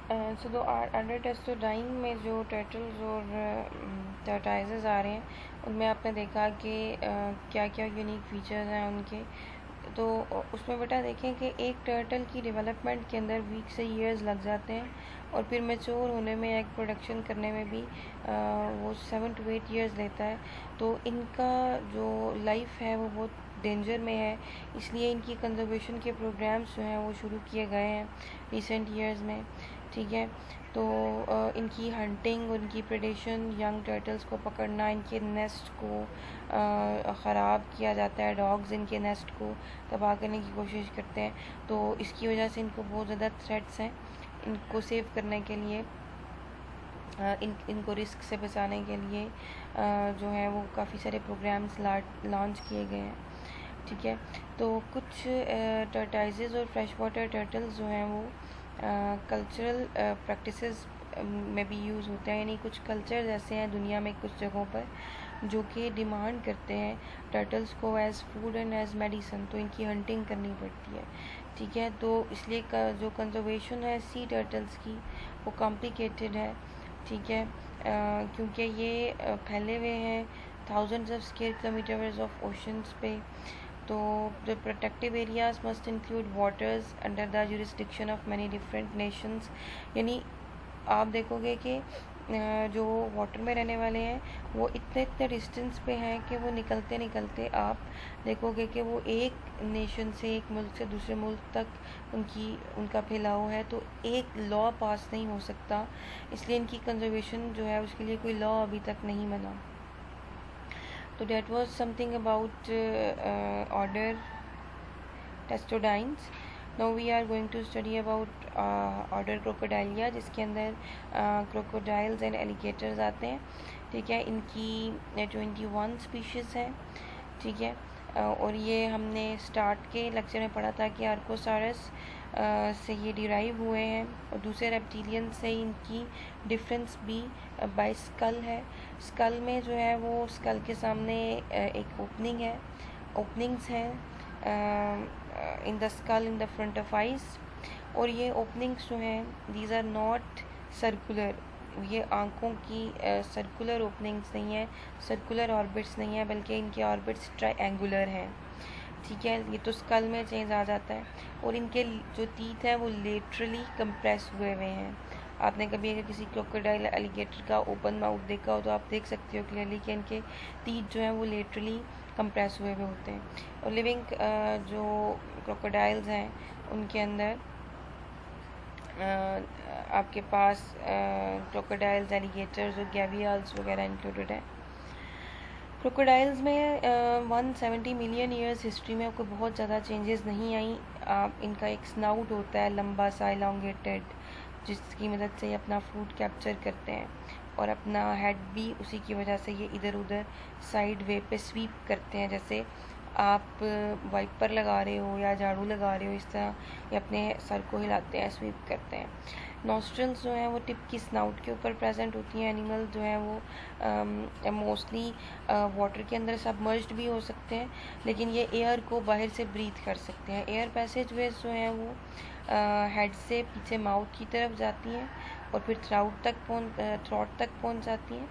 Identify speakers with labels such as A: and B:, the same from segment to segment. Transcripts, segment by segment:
A: सो दो अंडर टेस्टोडाइन में जो टर्टल्स और टर्टाइजेस आ रहे हैं उनमें आपने देखा कि क्या क्या यूनिक फीचर्स हैं उनके। तो उसमें बेटा देखें कि एक टर्टल की डेवलपमेंट के अंदर वीक से ईयर्स लग जाते हैं और फिर मैच्योर होने में, एग प्रोडक्शन करने में भी वो 7 to 8 ईयर्स लेता है। तो इनका जो लाइफ है वो बहुत डेंजर में है, इसलिए इनकी कंजर्वेशन के प्रोग्राम्स जो हैं वो शुरू किए गए हैं रिसेंट ईयर्स में। ठीक है, तो इनकी हंटिंग और इनकी प्रेडेशन, यंग टर्टल्स को पकड़ना, इनके नेस्ट को ख़राब किया जाता है, डॉग्स इनके नेस्ट को तबाह करने की कोशिश करते हैं। तो इसकी वजह से इनको बहुत ज़्यादा थ्रेट्स हैं। इनको सेव करने के लिए, इनको रिस्क से बचाने के लिए जो है वो काफ़ी सारे प्रोग्राम्स लॉन्च किए गए हैं। ठीक है, तो कुछ टर्टाइजेज और फ्रेश वाटर टर्टल्स जो हैं वो कल्चरल प्रैक्टिसेस में भी यूज़ होते हैं, यानी कुछ कल्चर ऐसे हैं दुनिया में कुछ जगहों पर जो कि डिमांड करते हैं टर्टल्स को as food and as medicine, तो इनकी हंटिंग करनी पड़ती है। ठीक है, तो इसलिए जो कंजर्वेशन है सी टर्टल्स की वो कॉम्प्लिकेटेड है। ठीक है, क्योंकि ये फैले हुए हैं thousands of square kilometres of oceans पे। तो the protective areas must include waters under the jurisdiction of many different Nations, यानी आप देखोगे कि जो वाटर में रहने वाले हैं वो इतने इतने डिस्टेंस पे हैं कि वो निकलते निकलते आप देखोगे कि वो एक नेशन से, एक मुल्क से दूसरे मुल्क तक उनका फैलाव है। तो एक लॉ पास नहीं हो सकता, इसलिए इनकी कंजर्वेशन जो है उसके लिए कोई लॉ अभी तक नहीं बना। तो that was something about order testodines. Now we are going to study about order crocodilia, जिसके अंदर crocodiles and alligators आते हैं। ठीक है, इनकी 21 स्पीशीज़ हैं। ठीक है, और ये हमने स्टार्ट के लेक्चर में पढ़ा था कि आर्कोसारस से ये डिराइव हुए हैं, और दूसरे रेप्टिलियन से इनकी डिफरेंस भी बाय स्कल है। स्कल में जो है वो स्कल के सामने एक ओपनिंग है, ओपनिंग्स हैं in the skull in the front of eyes, और ये ओपनिंग्स जो हैं दीज आर नॉट सर्कुलर, ये आँखों की सर्कुलर ओपनिंग्स नहीं है, सर्कुलर ऑर्बिट्स नहीं है, बल्कि इनके ऑर्बिट्स ट्रायंगुलर हैं। ठीक है, ये तो स्कल में चेंज आ जाता है। और इनके जो टीथ हैं वो लेटरली कंप्रेस हुए हुए हैं। आपने कभी अगर किसी क्रोकोडाइल एलिगेटर का ओपन माउथ देखा हो तो आप देख सकते हो क्लियरली कि इनके टीथ जो हैं वो लेटरली कंप्रेस हुए हुए होते हैं। और लिविंग जो क्रोकोडाइल्स हैं उनके अंदर आपके पास क्रोकोडाइल्स, एलिगेटर्स और गैवियल्स वगैरह इंक्लूडेड है। क्रोकोडाइल्स में 170 मिलियन ईयर्स हिस्ट्री में कोई बहुत ज़्यादा चेंजेस नहीं आई। इनका एक स्नाउट होता है लंबा सा इलांगेटेड, जिसकी मदद से ये अपना फूड कैप्चर करते हैं, और अपना हेड भी उसी की वजह से ये इधर उधर साइड वे पे स्वीप करते हैं। जैसे आप वाइपर लगा रहे हो या झाड़ू लगा रहे हो, इस तरह ये अपने सर को हिलाते हैं, स्वीप करते हैं। नॉस्ट्रल्स जो हैं वो टिप की स्नाउट के ऊपर प्रेजेंट होती हैं। एनिमल जो हैं वो मोस्टली वाटर के अंदर सबमर्ज्ड भी हो सकते हैं, लेकिन ये एयर को बाहर से ब्रीथ कर सकते हैं। एयर पैसेज वेज जो हैं वो हेड से पीछे माउथ की तरफ जाती हैं और फिर थ्रॉट तक पहुंच जाती हैं।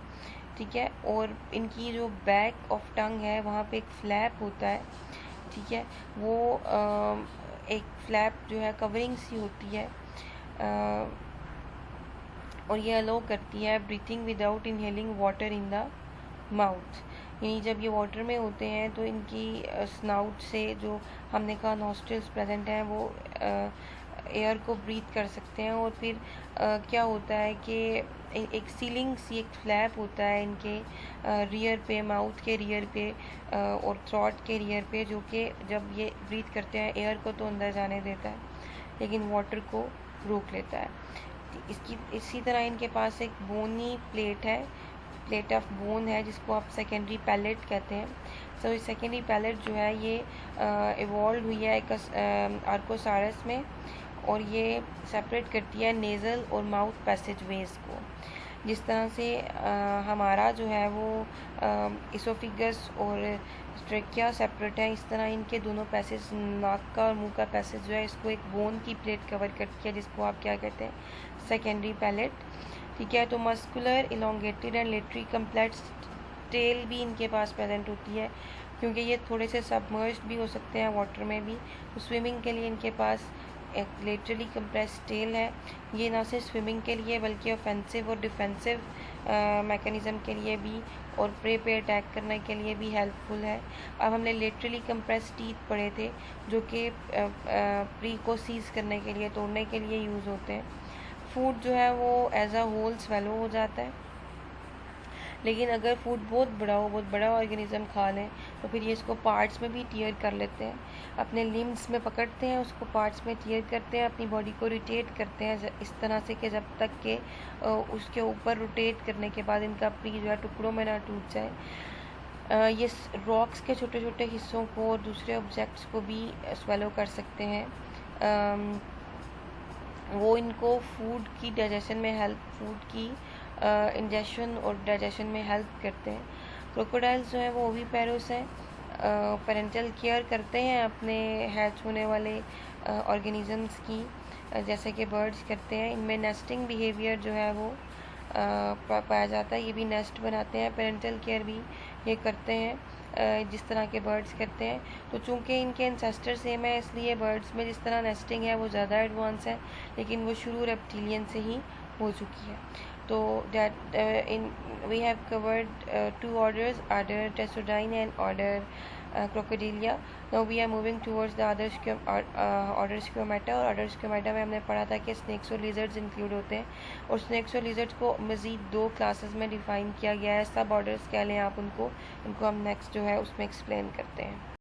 A: ठीक है, और इनकी जो बैक ऑफ टंग है वहाँ पे एक फ्लैप होता है। ठीक है, वो एक फ्लैप जो है कवरिंग सी होती है, और ये अलो करती है breathing without inhaling water in the mouth. यानी जब ये वाटर में होते हैं तो इनकी स्नाउट से, जो हमने कहा नॉस्ट्रल्स प्रेजेंट हैं, वो एयर को ब्रीथ कर सकते हैं। और फिर क्या होता है कि एक सीलिंग सी, एक फ्लैप होता है इनके रियर पे, माउथ के रियर पे और थ्रॉट के रियर पे, जो कि जब ये ब्रीथ करते हैं एयर को तो अंदर जाने देता है लेकिन वाटर को रोक लेता है। इसी तरह इनके पास एक बोनी प्लेट है, प्लेट ऑफ बोन है, जिसको आप सेकेंडरी पैलेट कहते हैं। सो ये सेकेंडरी पैलेट जो है ये इवॉल्व हुई है एक आर्कोसारस में, और ये सेपरेट करती है नेज़ल और माउथ पैसेज वेज को। जिस तरह से हमारा जो है वो इसोफिगस और ट्रेकिया सेपरेट है, इस तरह इनके दोनों पैसेज, नाक का और मुंह का पैसेज जो है, इसको एक बोन की प्लेट कवर करती है, जिसको आप क्या कहते हैं, सेकेंडरी पैलेट। ठीक है, तो muscular elongated and laterally complex tail भी इनके पास प्रेजेंट होती है, क्योंकि ये थोड़े से सबमर्ज्ड भी हो सकते हैं वाटर में भी, तो स्विमिंग के लिए इनके पास एक लेटरली कंप्रेस टेल है। ये ना सिर्फ स्विमिंग के लिए बल्कि ऑफेंसिव और डिफेंसिव मैकेनिज़्म के लिए भी और प्रे पे अटैक करने के लिए भी हेल्पफुल है। अब हमने लेटरली कंप्रेस टीथ पढ़े थे, जो कि प्री को सीज करने के लिए, तोड़ने के लिए यूज़ होते हैं। फूड जो है वो एज अ होल स्वेलो हो जाता है, लेकिन अगर फूड बहुत बड़ा हो, बहुत बड़ा ऑर्गेनिज्म खा लें, तो फिर ये इसको पार्ट्स में भी टीयर कर लेते हैं, अपने लिम्स में पकड़ते हैं, उसको पार्ट्स में टीयर करते हैं, अपनी बॉडी को रोटेट करते हैं इस तरह से कि जब तक के उसके ऊपर रोटेट करने के बाद इनका प्री जो है टुकड़ों में ना टूट जाए। ये रॉक्स के छोटे छोटे हिस्सों को और दूसरे ऑब्जेक्ट्स को भी स्वेलो कर सकते हैं। वो इनको फूड की डाइजेशन में हेल्प, फूड की इंजेशन और डाइजेशन में हेल्प करते हैं। क्रोकोडाइल्स जो है वो ओविपेरस हैं, पेरेंटल केयर करते हैं अपने हैच होने वाले ऑर्गेनिजम्स की, जैसे कि बर्ड्स करते हैं। इनमें नेस्टिंग बिहेवियर जो है वो पाया जाता है, ये भी नेस्ट बनाते हैं, पेरेंटल केयर भी ये करते हैं जिस तरह के बर्ड्स करते हैं। तो चूँकि इनके एंसेस्टर सेम है, इसलिए बर्ड्स में जिस तरह नेस्टिंग है वो ज़्यादा एडवांस है, लेकिन वो शुरू रेप्टिलियन से ही हो चुकी है। तो that in we have covered 2 orders, order Testudines and order Crocodilia. Now we are moving towards the order Squamata. और ऑर्डर स्क्योमेटा में हमने पढ़ा था कि स्नेक्स और लिजर्ड्स इंक्लूड होते हैं, और स्नेक्स और लिजर्ड्स को मज़ीद 2 क्लासेस में डिफ़ाइन किया गया है। सब ऑर्डर्स कह लें आप उनको, इनको हम नेक्स्ट जो है उसमें एक्सप्लेन करते हैं।